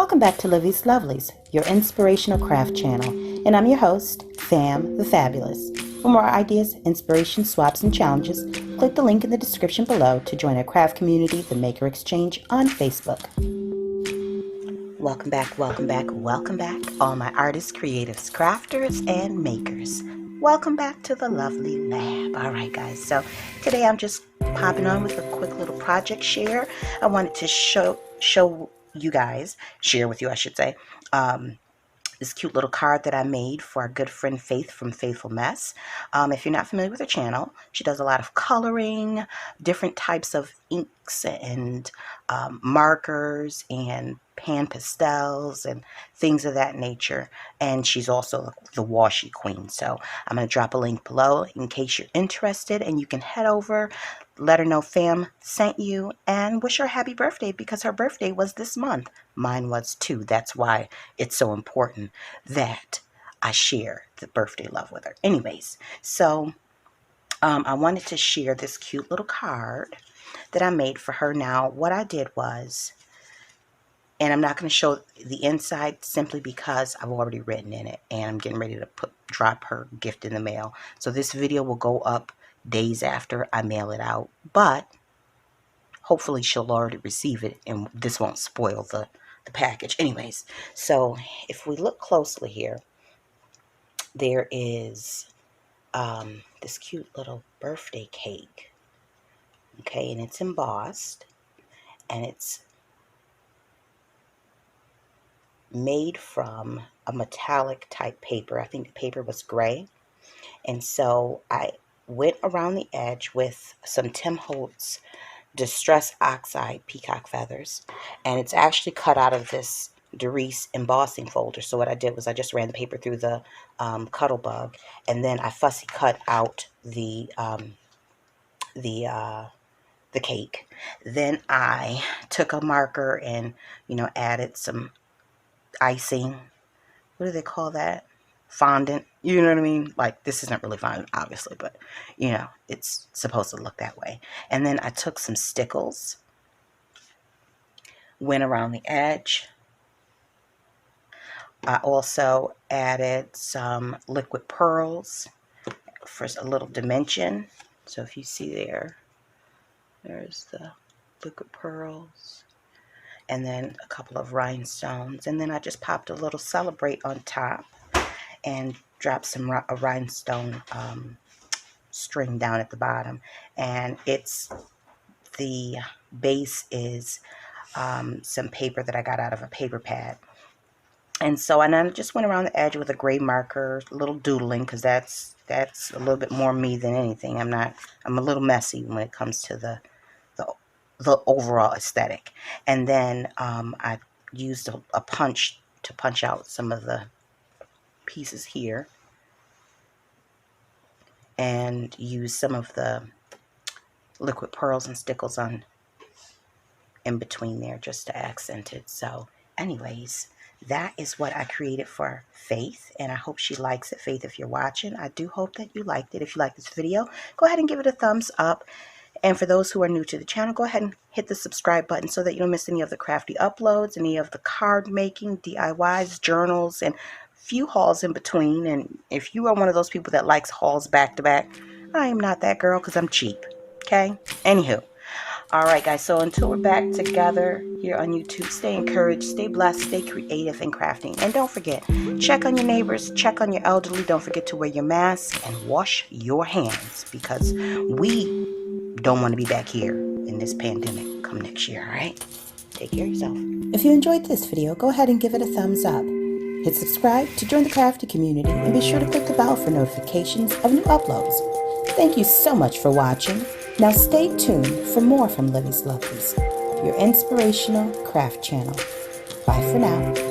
Welcome back to Livie's Lovelies, your inspirational craft channel, and I'm your host, Fam the Fabulous. For more ideas, inspiration, swaps, and challenges, click the link in the description below to join our craft community, the Maker Exchange, on Facebook. Welcome back, welcome back, welcome back, all my artists, creatives, crafters, and makers. Welcome back to the Lovely Lab. All right, guys, so today I'm just popping on with a quick little project share. I wanted to share with you, I should say, this cute little card that I made for our good friend Faith from Faithful Mess. If you're not familiar with her channel, she does a lot of coloring, different types of inks and markers and pan pastels and things of that nature. And she's also the washi queen. So I'm going to drop a link below in case you're interested, and you can head over, let her know Fam sent you, and wish her a happy birthday because her birthday was this month. Mine was too. That's why it's so important that I share the birthday love with her. Anyways, so I wanted to share this cute little card that I made for her. Now, what I did was, and I'm not going to show the inside simply because I've already written in it, and I'm getting ready to drop her gift in the mail. So this video will go up days after I mail it out, but hopefully she'll already receive it and this won't spoil the package. Anyways, so if we look closely here, there is this cute little birthday cake, okay, and it's embossed, and it's made from a metallic type paper. I think the paper was gray, and so I went around the edge with some Tim Holtz Distress Oxide peacock feathers, and it's actually cut out of this Doris embossing folder. So what I did was I just ran the paper through the Cuddle Bug, and then I fussy cut out the cake. Then I took a marker and, you know, added some icing. What do they call that? Fondant. You know what I mean? Like, this isn't really fondant, obviously, but, you know, it's supposed to look that way. And then I took some stickles, went around the edge. I also added some liquid pearls for a little dimension. So if you see there's the liquid pearls. And then a couple of rhinestones. And then I just popped a little Celebrate on top and dropped some a rhinestone string down at the bottom. And the base is some paper that I got out of a paper pad. And so, and I just went around the edge with a gray marker, a little doodling, because that's a little bit more me than anything. I'm a little messy when it comes to the overall aesthetic. And then I used a punch to punch out some of the pieces here, and use some of the liquid pearls and stickles on in between there just to accent it. So anyways, that is what I created for Faith, and I hope she likes it. Faith, if you're watching, I do hope that you liked it. If you like this video, go ahead and give it a thumbs up. And for those who are new to the channel, go ahead and hit the subscribe button so that you don't miss any of the crafty uploads, any of the card making, DIYs, journals, and few hauls in between. And if you are one of those people that likes hauls back to back, I am not that girl because I'm cheap. Okay? Anywho. All right, guys. So until we're back together here on YouTube, stay encouraged, stay blessed, stay creative in crafting. And don't forget, check on your neighbors, check on your elderly. Don't forget to wear your mask and wash your hands, because we don't want to be back here in this pandemic come next year. All right? Take care of yourself. If you enjoyed this video, go ahead and give it a thumbs up. Hit subscribe to join the crafty community, and be sure to click the bell for notifications of new uploads. Thank you so much for watching. Now stay tuned for more from Livie's Lovelies, your inspirational craft channel. Bye for now.